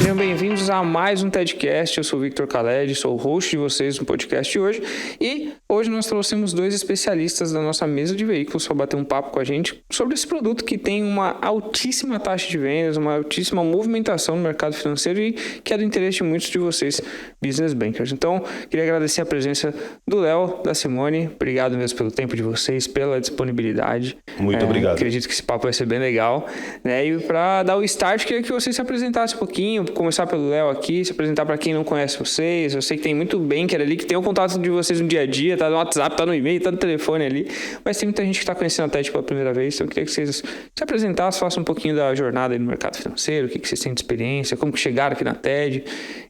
Sejam bem-vindos a mais um TEDcast. Eu sou o Victor Khaled, sou o host de vocês no podcast de hoje. E hoje nós trouxemos dois especialistas da nossa mesa de veículos para bater um papo com a gente sobre esse produto que tem uma altíssima taxa de vendas, uma altíssima movimentação no mercado financeiro e que é do interesse de muitos de vocês, business bankers. Então, queria agradecer a presença do Léo, da Simone. Obrigado mesmo pelo tempo de vocês, pela disponibilidade. Muito obrigado. Acredito que esse papo vai ser bem legal. Né? E para dar o start, queria que vocês se apresentassem um pouquinho, começar pelo Léo aqui, se apresentar para quem não conhece vocês. Eu sei que tem muito banker ali, que tem o contato de vocês no dia a dia, tá no WhatsApp, tá no e-mail, tá no telefone ali, mas tem muita gente que está conhecendo a TED pela primeira vez, então eu queria que vocês se apresentassem, façam um pouquinho da jornada aí no mercado financeiro, o que vocês têm de experiência, como que chegaram aqui na TED,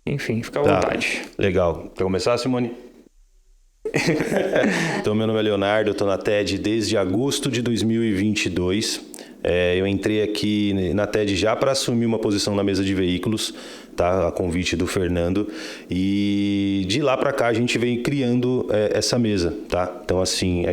enfim, fica à vontade. Legal. Quer começar, Simone? Então, meu nome é Leonardo, eu estou na TED desde agosto de 2022. Eu entrei aqui na TED já para assumir uma posição na mesa de veículos, tá? A convite do Fernando. E de lá para cá a gente vem criando essa mesa, tá? Então, assim,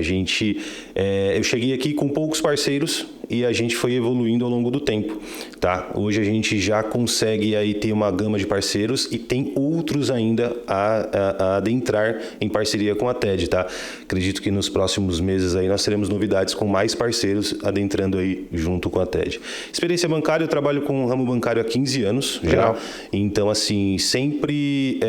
eu cheguei aqui com poucos parceiros e a gente foi evoluindo ao longo do tempo, tá? Hoje a gente já consegue aí ter uma gama de parceiros e tem outros ainda a adentrar em parceria com a TED, tá? Acredito que nos próximos meses aí nós teremos novidades com mais parceiros adentrando aí junto com a TED. Experiência bancária, eu trabalho com o ramo bancário há 15 anos já. Então, assim, sempre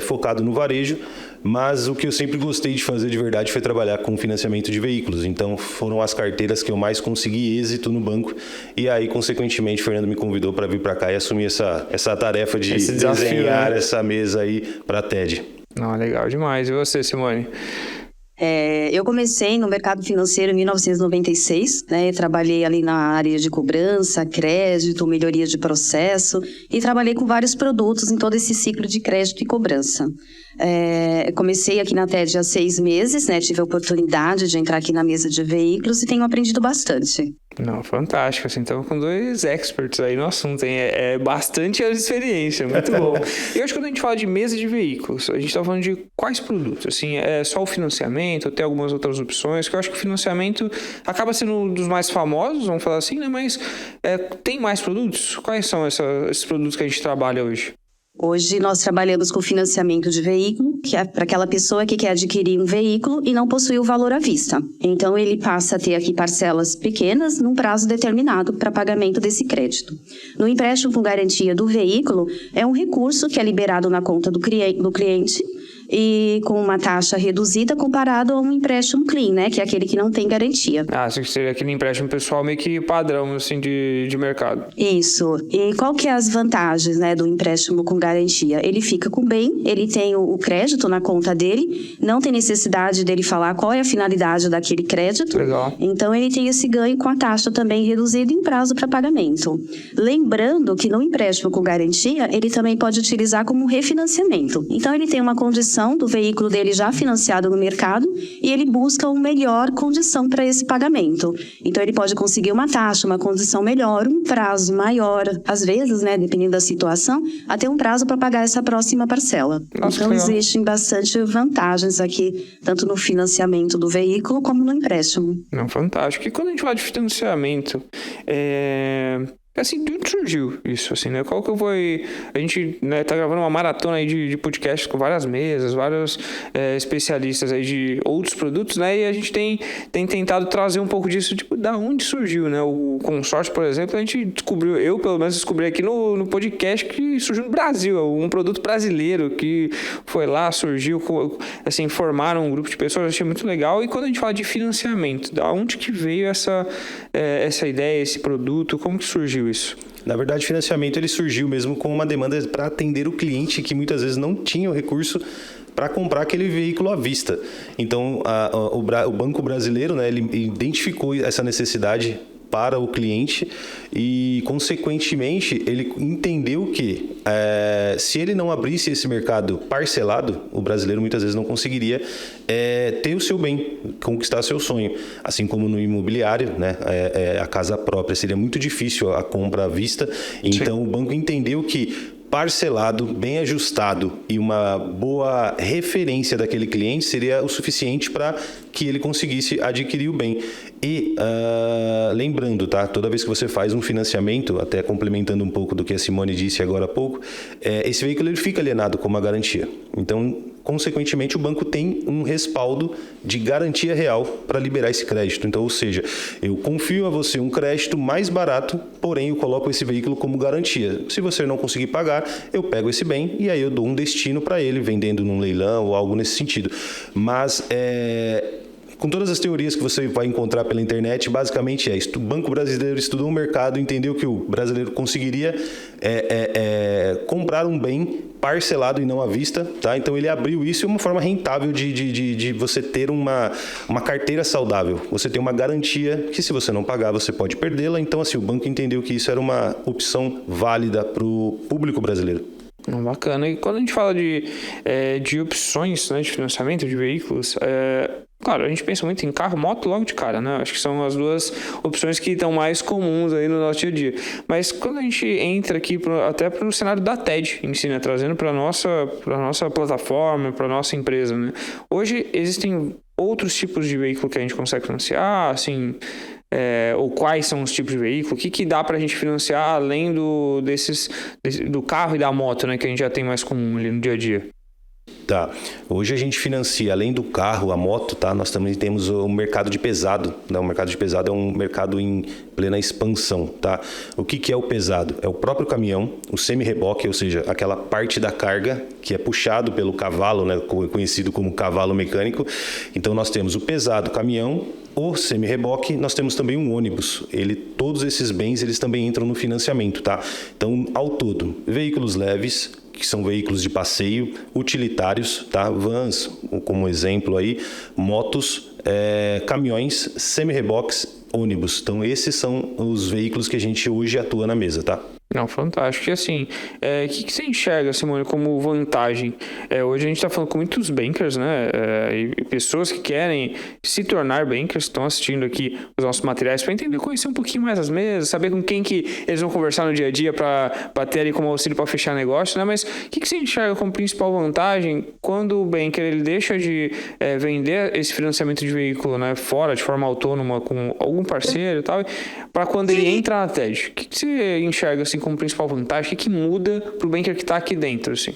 focado no varejo. Mas o que eu sempre gostei de fazer de verdade foi trabalhar com financiamento de veículos. Então, foram as carteiras que eu mais consegui êxito no banco. E aí, consequentemente, o Fernando me convidou para vir para cá e assumir essa tarefa de desenhar essa mesa aí para a TED. Não, legal demais. E você, Simone? Eu comecei no mercado financeiro em 1996, né? Trabalhei ali na área de cobrança, crédito, melhoria de processo e trabalhei com vários produtos em todo esse ciclo de crédito e cobrança. Comecei aqui na TED há 6 meses, né? Tive a oportunidade de entrar aqui na mesa de veículos e tenho aprendido bastante. Não, fantástico, assim, estamos com 2 experts aí no assunto, hein? Bastante experiência, muito bom. E hoje quando a gente fala de mesa de veículos, a gente está falando de quais produtos? Assim, é só o financiamento, ou tem algumas outras opções, que eu acho que o financiamento acaba sendo um dos mais famosos, vamos falar assim, né? Mas tem mais produtos? Quais são esses produtos que a gente trabalha hoje? Hoje nós trabalhamos com financiamento de veículo, que é para aquela pessoa que quer adquirir um veículo e não possui o valor à vista. Então ele passa a ter aqui parcelas pequenas num prazo determinado para pagamento desse crédito. No empréstimo com garantia do veículo, é um recurso que é liberado na conta do cliente e com uma taxa reduzida comparado a um empréstimo clean, né? Que é aquele que não tem garantia. Seria aquele empréstimo pessoal meio que padrão, assim, de mercado. Isso. E qual que é as vantagens, né, do empréstimo com garantia? Ele fica com o bem, ele tem o crédito na conta dele, não tem necessidade dele falar qual é a finalidade daquele crédito. Legal. Então, ele tem esse ganho com a taxa também reduzida em prazo para pagamento. Lembrando que no empréstimo com garantia, ele também pode utilizar como refinanciamento. Então, ele tem uma condição do veículo dele já financiado no mercado e ele busca uma melhor condição para esse pagamento. Então, ele pode conseguir uma taxa, uma condição melhor, um prazo maior, às vezes, né, dependendo da situação, até um prazo para pagar essa próxima parcela. Nossa, então, existem bastante vantagens aqui, tanto no financiamento do veículo como no empréstimo. Não, fantástico. E quando a gente fala de financiamento, assim, de onde surgiu isso, assim, né? Qual que eu vou... A gente, né, tá gravando uma maratona aí de podcast com várias mesas, vários especialistas aí de outros produtos, né? E a gente tem tentado trazer um pouco disso, tipo, da onde surgiu, né? O consórcio, por exemplo, a gente descobriu, eu pelo menos descobri aqui no podcast que surgiu no Brasil, um produto brasileiro que foi lá, surgiu, assim, formaram um grupo de pessoas, eu achei muito legal. E quando a gente fala de financiamento, da onde que veio essa ideia, esse produto, como que surgiu isso? Na verdade, o financiamento ele surgiu mesmo com uma demanda para atender o cliente que muitas vezes não tinha o recurso para comprar aquele veículo à vista. Então, o Banco Brasileiro, né, ele identificou essa necessidade para o cliente e, consequentemente, ele entendeu que se ele não abrisse esse mercado parcelado, o brasileiro muitas vezes não conseguiria ter o seu bem, conquistar seu sonho. Assim como no imobiliário, né, a casa própria seria muito difícil a compra à vista. Então, o banco entendeu que parcelado, bem ajustado e uma boa referência daquele cliente seria o suficiente para que ele conseguisse adquirir o bem. E lembrando, tá? Toda vez que você faz um financiamento, até complementando um pouco do que a Simone disse agora há pouco, esse veículo ele fica alienado com uma garantia. Então, consequentemente, o banco tem um respaldo de garantia real para liberar esse crédito. Então, ou seja, eu confio a você um crédito mais barato, porém eu coloco esse veículo como garantia. Se você não conseguir pagar, eu pego esse bem e aí eu dou um destino para ele, vendendo num leilão ou algo nesse sentido. Mas com todas as teorias que você vai encontrar pela internet, basicamente o Banco Brasileiro estudou o mercado, entendeu que o brasileiro conseguiria comprar um bem parcelado e não à vista, tá? Então ele abriu isso, uma forma rentável de você ter uma carteira saudável. Você tem uma garantia que se você não pagar, você pode perdê-la. Então assim, o banco entendeu que isso era uma opção válida para o público brasileiro. Bacana. E quando a gente fala de opções, né, de financiamento de veículos, claro, a gente pensa muito em carro, moto logo de cara, né? Acho que são as duas opções que estão mais comuns aí no nosso dia a dia. Mas quando a gente entra aqui até para o cenário da TED em si, né? Trazendo para a nossa plataforma, para a nosa empresa, né? Hoje existem outros tipos de veículo que a gente consegue financiar, assim... ou quais são os tipos de veículo, o que dá para a gente financiar além do carro e da moto, né, que a gente já tem mais comum ali no dia a dia? Tá. Hoje a gente financia, além do carro, a moto, tá? Nós também temos o mercado de pesado, né? O mercado de pesado é um mercado em plena expansão, tá? O que é o pesado? É o próprio caminhão, o semi-reboque, ou seja, aquela parte da carga que é puxado pelo cavalo, né? Conhecido como cavalo mecânico. Então nós temos o pesado, caminhão, o semi-reboque, nós temos também um ônibus. Todos esses bens, eles também entram no financiamento, tá? Então, ao todo, veículos leves, que são veículos de passeio, utilitários, tá? Vans, como exemplo aí, motos, caminhões, semi-reboques, ônibus. Então, esses são os veículos que a gente hoje atua na mesa, tá? Não, fantástico. E assim, o que você enxerga, Simone, como vantagem? Hoje a gente está falando com muitos bankers, né? E pessoas que querem se tornar bankers, estão assistindo aqui os nossos materiais para entender, conhecer um pouquinho mais as mesas, saber com quem que eles vão conversar no dia a dia para ter ali como auxílio para fechar negócio, né? Mas o que você enxerga como principal vantagem quando o banker ele deixa de vender esse financiamento de veículo, né, fora, de forma autônoma, com algum parceiro e tal, para quando ele entra na TED? O que você enxerga assim como principal vantagem? O que muda para o banker que está aqui dentro, assim?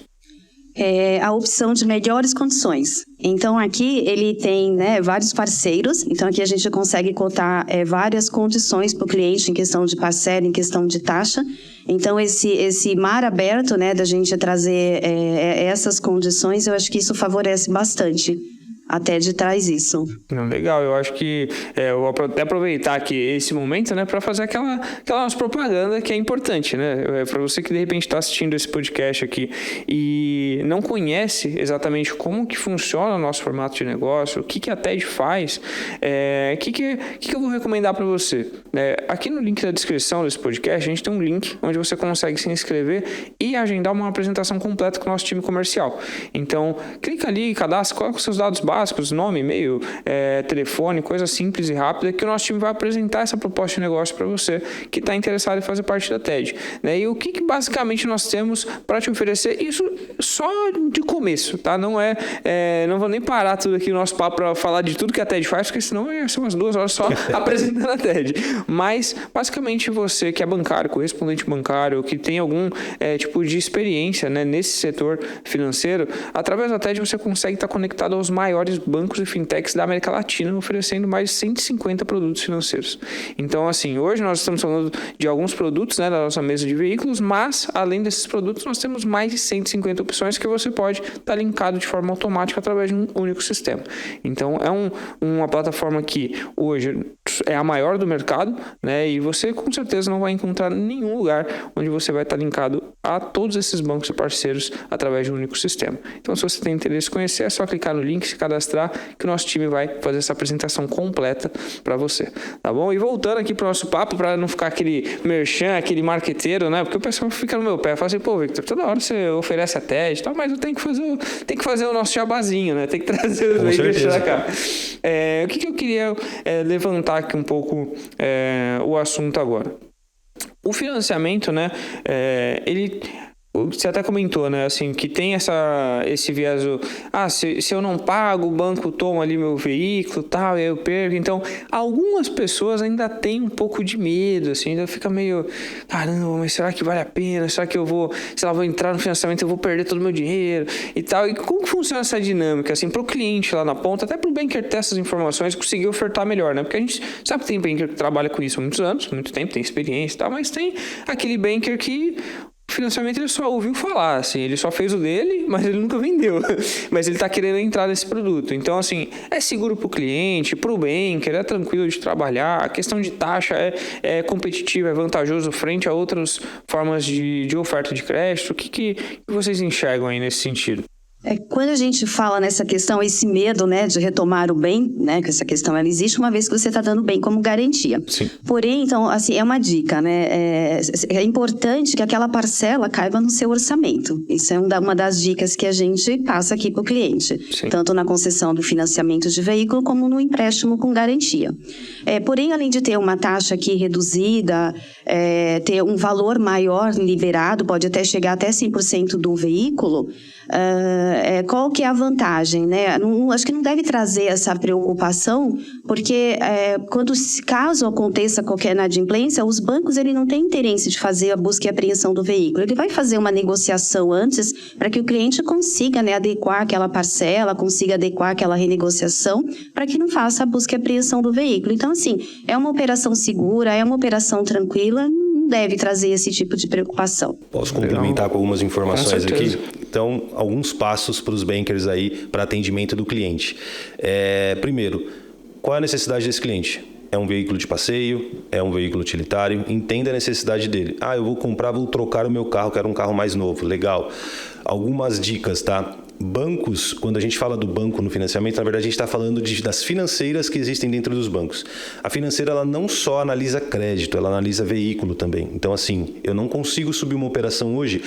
A opção de melhores condições. Então, aqui ele tem, né, vários parceiros. Então, aqui a gente consegue cotar várias condições para o cliente em questão de parcela, em questão de taxa. Então, esse mar aberto, né, da gente trazer essas condições, eu acho que isso favorece bastante. A TED traz isso. Legal, eu acho que eu vou até aproveitar aqui esse momento, né, para fazer aquela nossa propaganda que é importante, né? Para você que de repente está assistindo esse podcast aqui e não conhece exatamente como que funciona o nosso formato de negócio, o que a TED faz, o que eu vou recomendar para você? Aqui no link da descrição desse podcast, a gente tem um link onde você consegue se inscrever e agendar uma apresentação completa com o nosso time comercial. Então, clica ali, cadastra, coloca os seus dados básicos, nome, e-mail, telefone, coisa simples e rápida, que o nosso time vai apresentar essa proposta de negócio para você que está interessado em fazer parte da TED. Né? E o que basicamente nós temos para te oferecer? Isso só de começo, tá? Não vou nem parar tudo aqui o nosso papo para falar de tudo que a TED faz, porque senão ia ser umas 2 horas só apresentando a TED. Mas, basicamente, você que é bancário, correspondente bancário, que tem algum tipo de experiência, né, nesse setor financeiro, através da TED você consegue estar conectado aos maiores bancos e fintechs da América Latina, oferecendo mais de 150 produtos financeiros. Então, assim, hoje nós estamos falando de alguns produtos, né, da nossa mesa de veículos, mas, além desses produtos, nós temos mais de 150 opções que você pode estar linkado de forma automática através de um único sistema. Então, é uma plataforma que hoje é a maior do mercado, né, e você com certeza não vai encontrar nenhum lugar onde você vai estar linkado a todos esses bancos e parceiros através de um único sistema. Então, se você tem interesse em conhecer, é só clicar no link, se cadastrar, que o nosso time vai fazer essa apresentação completa para você, tá bom? E voltando aqui para o nosso papo, para não ficar aquele merchan, aquele marqueteiro, né? Porque o pessoal fica no meu pé, fala assim, pô, Victor, toda hora você oferece a TED e tal, mas eu tenho que fazer o nosso jabazinho, né? Tem que trazer os veículos para cá. O que eu queria levantar aqui um pouco o assunto agora? O financiamento, né? você até comentou, né, assim, que tem esse viés, se eu não pago, o banco toma ali meu veículo, tal, e aí eu perco. Então, algumas pessoas ainda têm um pouco de medo, assim, ainda fica meio, caramba, mas será que vale a pena? Será que eu vou entrar no financiamento, eu vou perder todo o meu dinheiro e tal? E como que funciona essa dinâmica, assim, para o cliente lá na ponta, até para o banker ter essas informações e conseguir ofertar melhor, né? Porque a gente sabe que tem banker que trabalha com isso há muitos anos, muito tempo, tem experiência e tal, mas tem aquele banker que o financiamento ele só ouviu falar, assim, ele só fez o dele, mas ele nunca vendeu, mas ele está querendo entrar nesse produto. Então, assim, é seguro para o cliente, para o banker, é tranquilo de trabalhar, a questão de taxa é competitiva, é vantajoso frente a outras formas de oferta de crédito. O que vocês enxergam aí nesse sentido? Quando a gente fala nessa questão, esse medo, né, de retomar o bem, né, que essa questão ela existe uma vez que você está dando bem como garantia. Sim. Porém, então, assim, é uma dica, né, é importante que aquela parcela caiba no seu orçamento. Isso é uma das dicas que a gente passa aqui para o cliente. Sim. Tanto na concessão do financiamento de veículo como no empréstimo com garantia. Porém, além de ter uma taxa aqui reduzida, ter um valor maior liberado, pode até chegar até 100% do veículo, qual que é a vantagem, né? Acho que não deve trazer essa preocupação, porque caso aconteça qualquer inadimplência, os bancos ele não têm interesse de fazer a busca e apreensão do veículo. Ele vai fazer uma negociação antes para que o cliente consiga, né, adequar aquela parcela, consiga adequar aquela renegociação, para que não faça a busca e apreensão do veículo. Então, assim, é uma operação segura, é uma operação tranquila, não deve trazer esse tipo de preocupação. Posso complementar com algumas informações aqui? Então, alguns passos para os bankers aí para atendimento do cliente. Primeiro, qual é a necessidade desse cliente? É um veículo de passeio? É um veículo utilitário? Entenda a necessidade dele. Eu vou trocar o meu carro, quero um carro mais novo. Legal. Algumas dicas, tá? Bancos, quando a gente fala do banco no financiamento, na verdade a gente está falando das financeiras que existem dentro dos bancos. A financeira ela não só analisa crédito, ela analisa veículo também. Então assim, eu não consigo subir uma operação hoje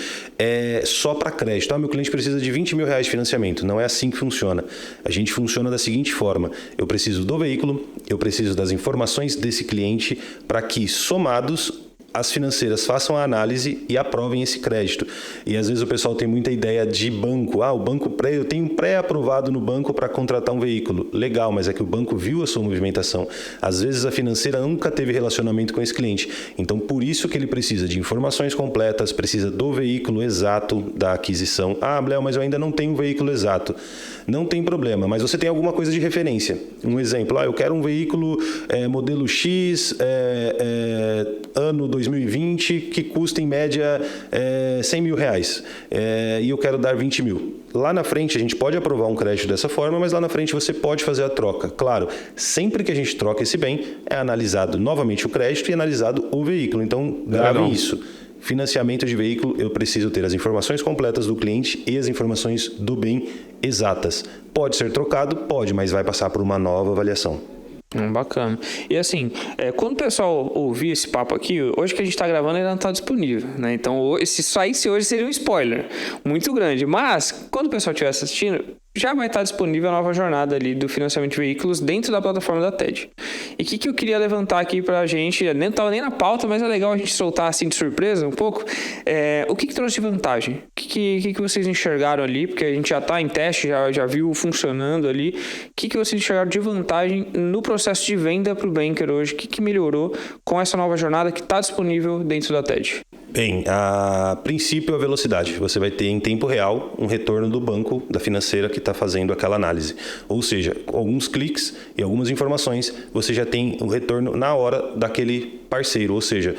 só para crédito. Meu cliente precisa de R$20 mil de financiamento. Não é assim que funciona. A gente funciona da seguinte forma: eu preciso do veículo, eu preciso das informações desse cliente para que somados as financeiras façam a análise e aprovem esse crédito. E às vezes o pessoal tem muita ideia de banco. O banco eu tenho pré-aprovado no banco para contratar um veículo. Legal, mas é que o banco viu a sua movimentação. Às vezes a financeira nunca teve relacionamento com esse cliente. Então, por isso que ele precisa de informações completas, precisa do veículo exato da aquisição. Léo, mas eu ainda não tenho um veículo exato. Não tem problema, mas você tem alguma coisa de referência. Um exemplo, eu quero um veículo modelo X, ano 2020, que custa em média R$100 mil, e eu quero dar 20 mil. Lá na frente a gente pode aprovar um crédito dessa forma, mas lá na frente você pode fazer a troca. Claro, sempre que a gente troca esse bem, é analisado novamente o crédito e analisado o veículo. Então, gravem isso. Financiamento de veículo, eu preciso ter as informações completas do cliente e as informações do bem exatas. Pode ser trocado? Pode, mas vai passar por uma nova avaliação. Bacana. E assim, quando o pessoal ouvir esse papo aqui, hoje que a gente está gravando ainda não está disponível, né? Então, se saísse hoje seria um spoiler muito grande. Mas, quando o pessoal estiver assistindo, já vai estar disponível a nova jornada ali do financiamento de veículos dentro da plataforma da TED. E o que eu queria levantar aqui pra gente, nem estava nem na pauta, mas é legal a gente soltar assim de surpresa um pouco, o que trouxe de vantagem? O que vocês enxergaram ali? Porque a gente já está em teste, já viu funcionando ali. O que vocês enxergaram de vantagem no processo de venda para o banker hoje? O que melhorou com essa nova jornada que está disponível dentro da TED? Bem, a princípio a velocidade. Você vai ter em tempo real um retorno do banco, da financeira que está fazendo aquela análise. Ou seja, com alguns cliques e algumas informações, você já tem o retorno na hora daquele parceiro. Ou seja,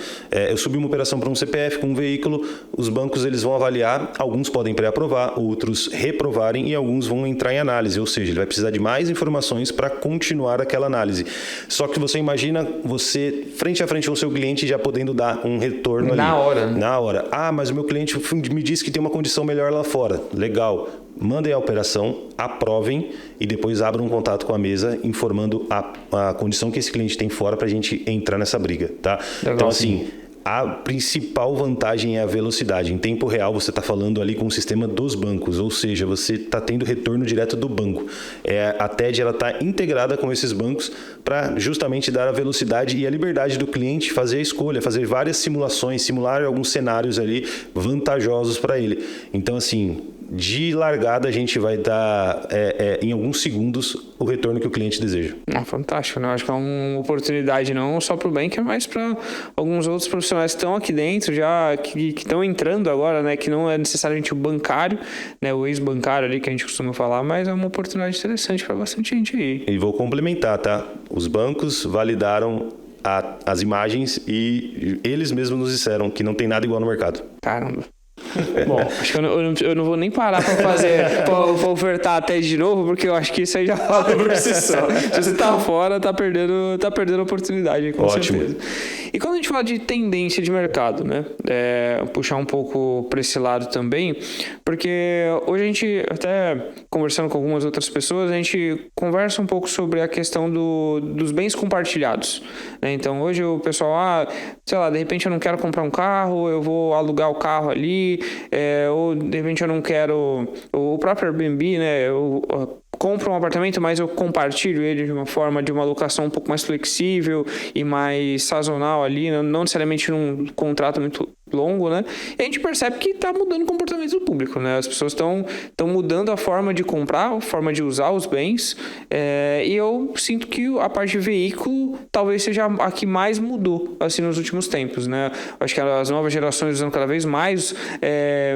eu subi uma operação para um CPF com um veículo, os bancos eles vão avaliar, alguns podem pré-aprovar, outros reprovarem e alguns vão entrar em análise. Ou seja, ele vai precisar de mais informações para continuar aquela análise. Só que você imagina você frente a frente com o seu cliente já podendo dar um retorno ali. Na hora. Na hora. Mas o meu cliente me disse que tem uma condição melhor lá fora. Legal. Mandem a operação, aprovem e depois abram um contato com a mesa informando a condição que esse cliente tem fora para a gente entrar nessa briga, tá? Legal, então, assim, a principal vantagem é a velocidade. Em tempo real, você está falando ali com o sistema dos bancos, ou seja, você está tendo retorno direto do banco. A TED está integrada com esses bancos para justamente dar a velocidade e a liberdade do cliente fazer a escolha, fazer várias simulações, simular alguns cenários ali vantajosos para ele. Então, assim, de largada a gente vai dar em alguns segundos o retorno que o cliente deseja. Fantástico, né? Acho que é uma oportunidade não só para o banker, mas para alguns outros profissionais que estão aqui dentro já, que estão entrando agora, né? Que não é necessariamente o bancário, né? O ex-bancário ali que a gente costuma falar, mas é uma oportunidade interessante para bastante gente aí. E vou complementar, tá? Os bancos validaram as imagens e eles mesmos nos disseram que não tem nada igual no mercado. Caramba. Bom, acho que eu não vou nem parar para ofertar até de novo, porque eu acho que isso aí já fala por si só. Se você tá fora, tá perdendo a oportunidade, com Ótimo. certeza. E quando a gente fala de tendência de mercado, né? Puxar um pouco para esse lado também, porque hoje a gente, até conversando com algumas outras pessoas, a gente conversa um pouco sobre a questão dos bens compartilhados, né? Então hoje o pessoal, sei lá, de repente eu não quero comprar um carro, eu vou alugar o carro ali, ou de repente eu não quero o próprio Airbnb, né? Eu compro um apartamento, mas eu compartilho ele de uma forma de uma locação um pouco mais flexível e mais sazonal ali, não necessariamente num contrato muito longo, né? E a gente percebe que está mudando o comportamento do público, né? As pessoas estão mudando a forma de comprar, a forma de usar os bens, e eu sinto que a parte de veículo talvez seja a que mais mudou, assim, nos últimos tempos, né? Acho que as novas gerações usam cada vez mais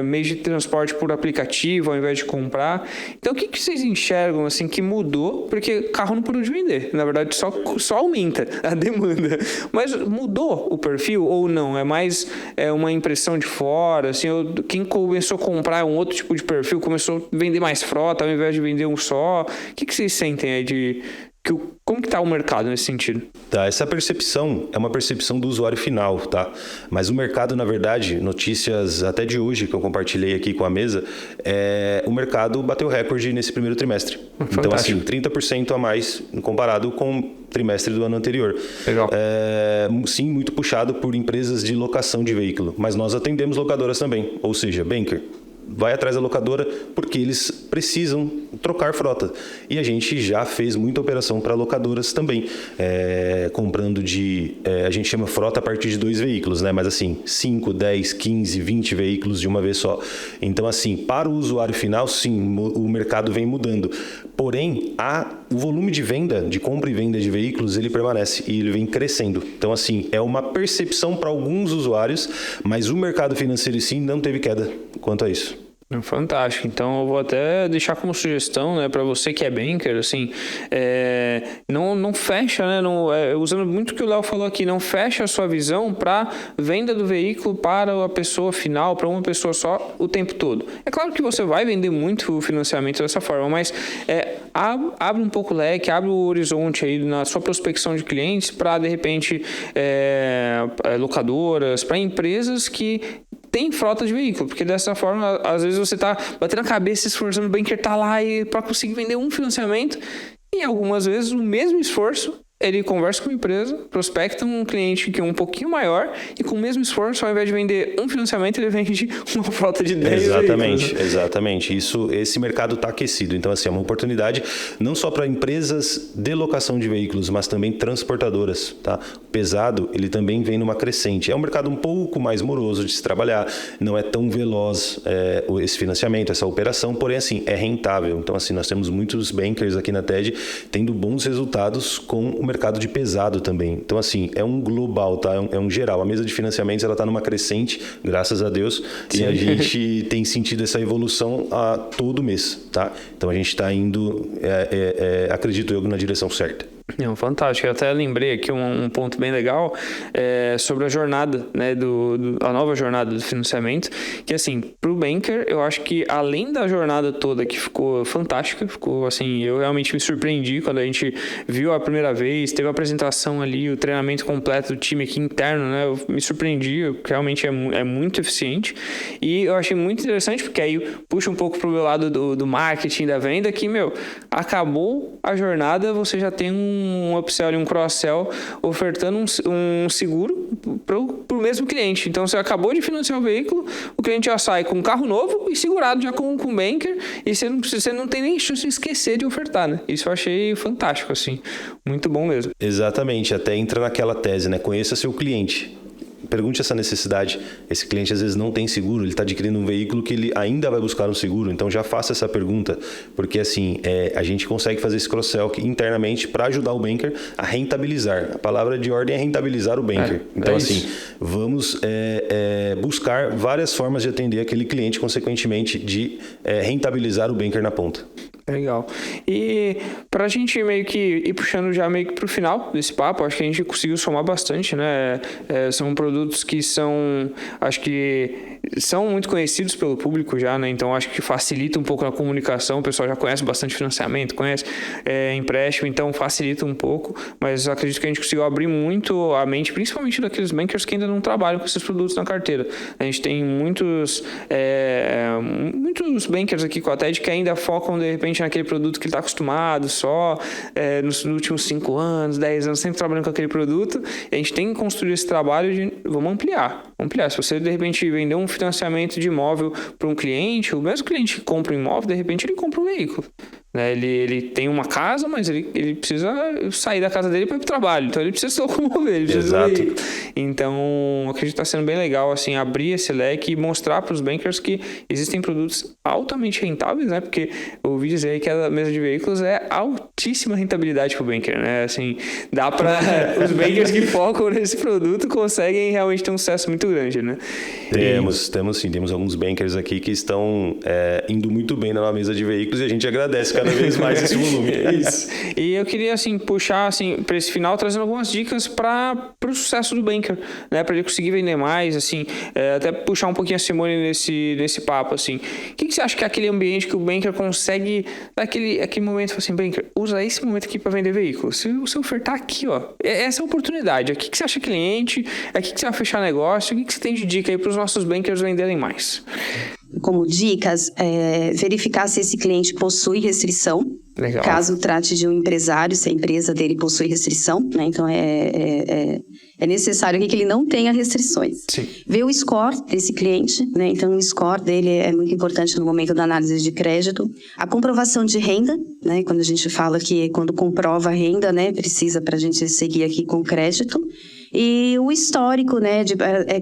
meios de transporte por aplicativo ao invés de comprar. Então, o que vocês enxergam, assim, que mudou? Porque carro não parou de vender, na verdade só aumenta a demanda, mas mudou o perfil ou não? É mais uma impressão de fora, assim, quem começou a comprar um outro tipo de perfil, começou a vender mais frota ao invés de vender um só. O que vocês sentem aí como que está o mercado nesse sentido? Tá, essa percepção é uma percepção do usuário final, tá? Mas o mercado, na verdade, notícias até de hoje que eu compartilhei aqui com a mesa, o mercado bateu recorde nesse primeiro trimestre. Fantástico. Então, assim, 30% a mais comparado com o trimestre do ano anterior. Legal. Sim, muito puxado por empresas de locação de veículo, mas nós atendemos locadoras também, ou seja, banker. Vai atrás da locadora porque eles precisam trocar frota. E a gente já fez muita operação para locadoras também, comprando a gente chama frota a partir de 2 veículos, né? Mas assim, 5, 10, 15, 20 veículos de uma vez só. Então assim, para o usuário final, sim, o mercado vem mudando. Porém, o volume de venda, de compra e venda de veículos, ele permanece e ele vem crescendo. Então assim, é uma percepção para alguns usuários, mas o mercado financeiro em si não teve queda quanto a isso. Fantástico. Então eu vou até deixar como sugestão, né, para você que é banker, assim, não fecha, né, usando muito o que o Léo falou aqui, não fecha a sua visão para venda do veículo para a pessoa final, para uma pessoa só o tempo todo. É claro que você vai vender muito o financiamento dessa forma, mas abre um pouco o leque, abre o horizonte aí na sua prospecção de clientes para, de repente, locadoras, para empresas que tem frota de veículo, porque dessa forma, às vezes você está batendo a cabeça, esforçando, o banker tá lá para conseguir vender um financiamento, e algumas vezes o mesmo esforço, ele conversa com a empresa, prospecta um cliente que é um pouquinho maior e com o mesmo esforço, ao invés de vender um financiamento, ele vende uma frota de 10 veículos. Exatamente. Esse mercado está aquecido. Então, assim, é uma oportunidade não só para empresas de locação de veículos, mas também transportadoras, tá? O pesado, ele também vem numa crescente. É um mercado um pouco mais moroso de se trabalhar, não é tão veloz esse financiamento, essa operação, porém, assim, é rentável. Então, assim, nós temos muitos bankers aqui na TED tendo bons resultados com o mercado de pesado também. Então, assim, é um global, tá? É um geral. A mesa de financiamentos, ela está numa crescente, graças a Deus, sim. E a gente tem sentido essa evolução a todo mês, tá? Então, a gente está indo, acredito eu, na direção certa. Fantástico. Eu até lembrei aqui um ponto bem legal sobre a jornada, né, a nova jornada do financiamento, que assim, para o banker, eu acho que além da jornada toda que ficou fantástica, ficou assim, eu realmente me surpreendi quando a gente viu a primeira vez, teve a apresentação ali, o treinamento completo do time aqui interno, né, eu me surpreendi, realmente é muito eficiente, e eu achei muito interessante, porque aí puxa um pouco pro meu lado do marketing, da venda, que, acabou a jornada, você já tem um um upsell e um cross-sell ofertando um seguro para o mesmo cliente. Então, você acabou de financiar o veículo, o cliente já sai com um carro novo e segurado já com o banker, e você não tem nem chance de esquecer de ofertar, né? Isso eu achei fantástico, assim. Muito bom mesmo. Exatamente, até entra naquela tese, né? Conheça seu cliente. Pergunte essa necessidade. Esse cliente às vezes não tem seguro, ele está adquirindo um veículo que ele ainda vai buscar um seguro, então já faça essa pergunta, porque assim, a gente consegue fazer esse cross-sell internamente para ajudar o banker a rentabilizar. A palavra de ordem é rentabilizar o banker. Então assim, vamos buscar várias formas de atender aquele cliente, consequentemente de rentabilizar o banker na ponta. Legal. E para a gente meio que ir puxando já meio que para o final desse papo, acho que a gente conseguiu somar bastante, né? São produtos que acho que são muito conhecidos pelo público já, né? Então acho que facilita um pouco a comunicação. O pessoal já conhece bastante financiamento, conhece empréstimo, então facilita um pouco. Mas acredito que a gente conseguiu abrir muito a mente, principalmente daqueles bankers que ainda não trabalham com esses produtos na carteira. A gente tem muitos bankers aqui com a TED que ainda focam de repente naquele produto que ele está acostumado só nos últimos 5 anos, 10 anos, sempre trabalhando com aquele produto. E a gente tem que construir esse trabalho de vamos ampliar. Se você de repente vender um financiamento de imóvel para um cliente, o mesmo cliente que compra um imóvel, de repente ele compra um veículo. Ele tem uma casa, mas ele precisa sair da casa dele para ir para o trabalho. Então, ele precisa se locomover, ele precisa do veículo. Então, acredito que está sendo bem legal assim, abrir esse leque e mostrar para os bankers que existem produtos altamente rentáveis, né? Porque eu ouvi dizer aí que a mesa de veículos é altíssima rentabilidade para o banker, né? Assim, dá para... os bankers que focam nesse produto conseguem realmente ter um sucesso muito grande, né? Temos alguns bankers aqui que estão indo muito bem na mesa de veículos e a gente agradece cada vez mais esse volume. Isso. E eu queria assim puxar assim para esse final trazendo algumas dicas para o sucesso do banker, né, para ele conseguir vender mais, assim, até puxar um pouquinho a Simone nesse papo, assim. O que você acha que é aquele ambiente que o banker consegue aquele momento, assim, banker, usa esse momento aqui para vender veículo. Se você ofertar aqui, ó, essa é a oportunidade. Aqui que você acha cliente, aqui que você vai fechar negócio, o que você tem de dica aí para os nossos bankers venderem mais? Como dicas, verificar se esse cliente possui restrição. Legal. Caso trate de um empresário, se a empresa dele possui restrição, né? Então é necessário que ele não tenha restrições. Sim. Ver o score desse cliente, né? Então o score dele é muito importante no momento da análise de crédito. A comprovação de renda, né? Quando a gente fala que quando comprova a renda, né? Precisa para a gente seguir aqui com crédito. E o histórico, né?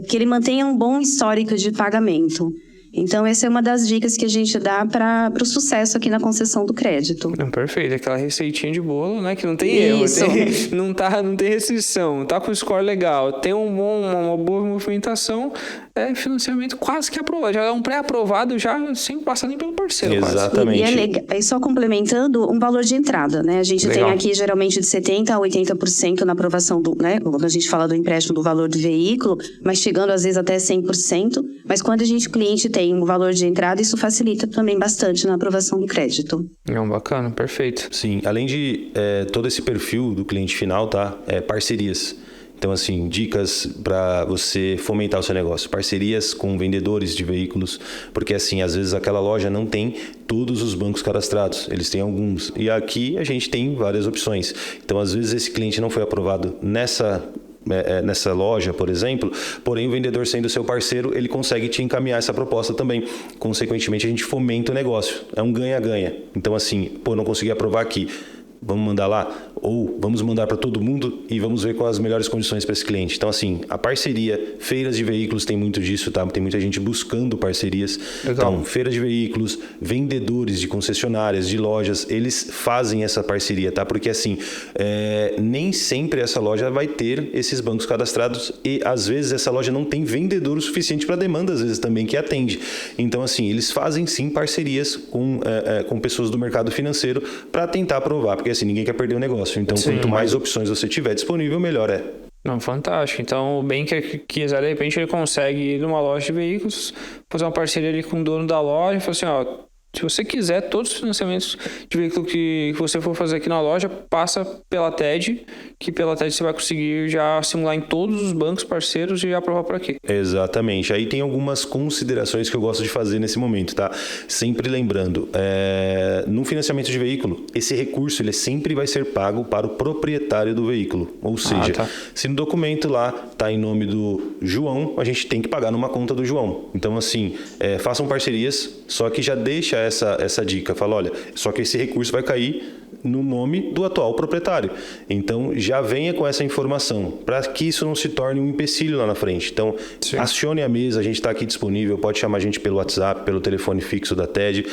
Que ele mantenha um bom histórico de pagamento. Então, essa é uma das dicas que a gente dá para o sucesso aqui na concessão do crédito. Perfeito, aquela receitinha de bolo, né? Que não tem erro, não tem restrição, tá com o score legal, tem uma boa movimentação, financiamento quase que aprovado, já é um pré-aprovado, já sem passar nem pelo parceiro. Exatamente. E é legal, e só complementando, um valor de entrada, né? A gente tem aqui geralmente de 70% a 80% na aprovação do, né? Quando a gente fala do empréstimo do valor do veículo, mas chegando às vezes até 100%, mas quando o cliente tem um valor de entrada, isso facilita também bastante na aprovação do crédito. Bacana, perfeito. Sim, além de todo esse perfil do cliente final, tá? Parcerias. Então, assim, dicas para você fomentar o seu negócio. Parcerias com vendedores de veículos, porque, assim, às vezes aquela loja não tem todos os bancos cadastrados, eles têm alguns. E aqui a gente tem várias opções. Então, às vezes esse cliente não foi aprovado nessa loja, por exemplo, porém o vendedor sendo seu parceiro, ele consegue te encaminhar essa proposta também. Consequentemente, a gente fomenta o negócio. É um ganha-ganha. Então, assim, não consegui aprovar aqui. Vamos mandar lá, ou vamos mandar para todo mundo e vamos ver quais as melhores condições para esse cliente. Então, assim, a parceria, feiras de veículos tem muito disso, tá? Tem muita gente buscando parcerias. Legal. Então, feiras de veículos, vendedores de concessionárias, de lojas, eles fazem essa parceria, tá? Porque, assim, nem sempre essa loja vai ter esses bancos cadastrados e, às vezes, essa loja não tem vendedor o suficiente para a demanda, às vezes, também que atende. Então, assim, eles fazem, sim, parcerias com pessoas do mercado financeiro para tentar aprovar, porque assim, ninguém quer perder o negócio. Então, sim, quanto mais opções você tiver disponível, melhor é. Não, fantástico. Então, o banker que quiser, de repente, ele consegue ir numa loja de veículos, fazer uma parceria ali com o dono da loja e falar assim, ó, Se você quiser, todos os financiamentos de veículo que você for fazer aqui na loja, passa pela TED, que pela TED você vai conseguir já simular em todos os bancos parceiros e aprovar por aqui. Exatamente. Aí tem algumas considerações que eu gosto de fazer nesse momento, tá? Sempre lembrando, no financiamento de veículo, esse recurso ele sempre vai ser pago para o proprietário do veículo. Ou seja, se no documento lá está em nome do João, a gente tem que pagar numa conta do João. Então, assim, façam parcerias, só que já deixa essa dica. Fala, olha, só que esse recurso vai cair no nome do atual proprietário. Então, já venha com essa informação, para que isso não se torne um empecilho lá na frente. Então, acione a mesa, a gente está aqui disponível, pode chamar a gente pelo WhatsApp, pelo telefone fixo da TED,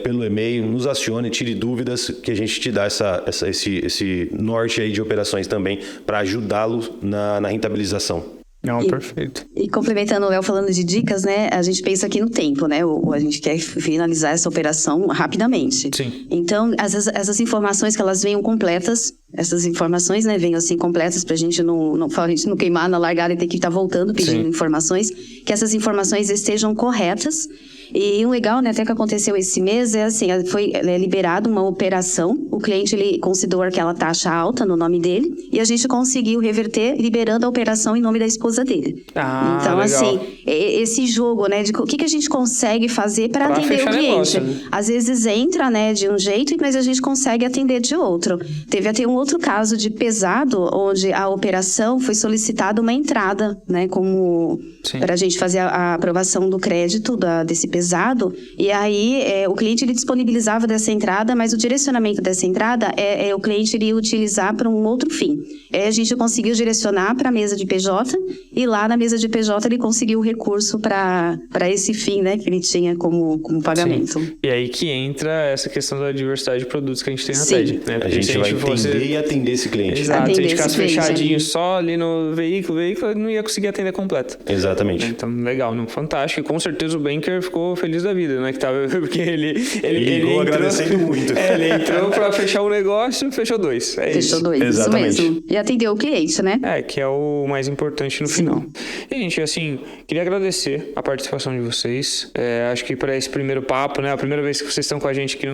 pelo e-mail, nos acione, tire dúvidas, que a gente te dá esse norte aí de operações também, para ajudá-lo na rentabilização. Não, perfeito. E complementando o Léo falando de dicas, né? A gente pensa aqui no tempo, né? A gente quer finalizar essa operação rapidamente. Sim. Então, essas informações que elas venham completas, essas informações, né? Venham assim completas pra gente não queimar na largada e ter que estar voltando pedindo informações. Que essas informações estejam corretas. E o legal, né, até que aconteceu esse mês, assim, foi liberado uma operação, o cliente ele considerou aquela taxa alta no nome dele, e a gente conseguiu reverter, liberando a operação em nome da esposa dele. Então, legal. Assim, esse jogo, né, de o que a gente consegue fazer para atender o cliente. Negócio, né? Às vezes entra, né, de um jeito, mas a gente consegue atender de outro. Teve até um outro caso de pesado, onde a operação foi solicitada uma entrada, né, como para a gente fazer a aprovação do crédito desse pesado, e aí o cliente ele disponibilizava dessa entrada, mas o direcionamento dessa entrada o cliente iria utilizar para um outro fim. A gente conseguiu direcionar para a mesa de PJ, e lá na mesa de PJ ele conseguiu o recurso para esse fim, né, que ele tinha como pagamento. Sim. E aí que entra essa questão da diversidade de produtos que a gente tem na TED. Né? A gente vai entender e atender esse cliente. Exato, se a gente ficasse fechadinho só ali no veículo não ia conseguir atender completo. Exatamente. Então, legal, não, fantástico. E com certeza o banker ficou feliz da vida, né? Que tava, porque ele ligou agradecendo muito. Ele entrou para fechar um negócio, fechou 2. Fechou 2, exatamente. Isso mesmo. E atendeu o cliente, né? Que é o mais importante no final. E, gente, assim, queria agradecer a participação de vocês. Acho que para esse primeiro papo, né? A primeira vez que vocês estão com a gente aqui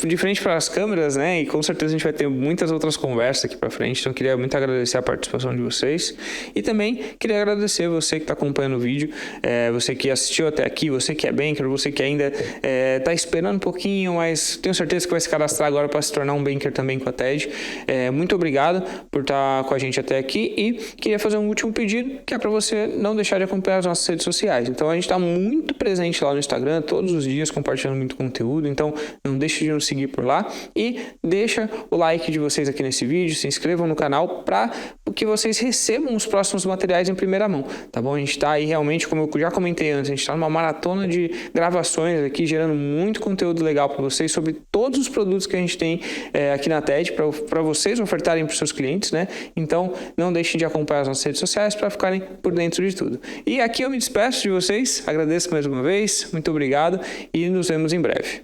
de frente para as câmeras, né? E com certeza a gente vai ter muitas outras conversas aqui para frente. Então, queria muito agradecer a participação de vocês. E também queria agradecer você que está acompanhando o vídeo, você que assistiu até aqui, você que é banker, você que ainda está esperando um pouquinho, mas tenho certeza que vai se cadastrar agora para se tornar um banker também com a TED. Muito obrigado por estar com a gente até aqui e queria fazer um último pedido, que é para você não deixar de acompanhar as nossas redes sociais. Então, a gente está muito presente lá no Instagram, todos os dias, compartilhando muito conteúdo. Então, não deixe de nos seguir por lá e deixa o like de vocês aqui nesse vídeo, se inscrevam no canal para que vocês recebam os próximos materiais em primeira mão, tá bom? A gente está aí realmente, como eu já comentei antes, a gente está numa maratona de gravações aqui, gerando muito conteúdo legal para vocês sobre todos os produtos que a gente tem aqui na TED, para vocês ofertarem para os seus clientes, né? Então, não deixem de acompanhar as nossas redes sociais para ficarem por dentro de tudo. E aqui eu me despeço de vocês, agradeço mais uma vez, muito obrigado e nos vemos em breve.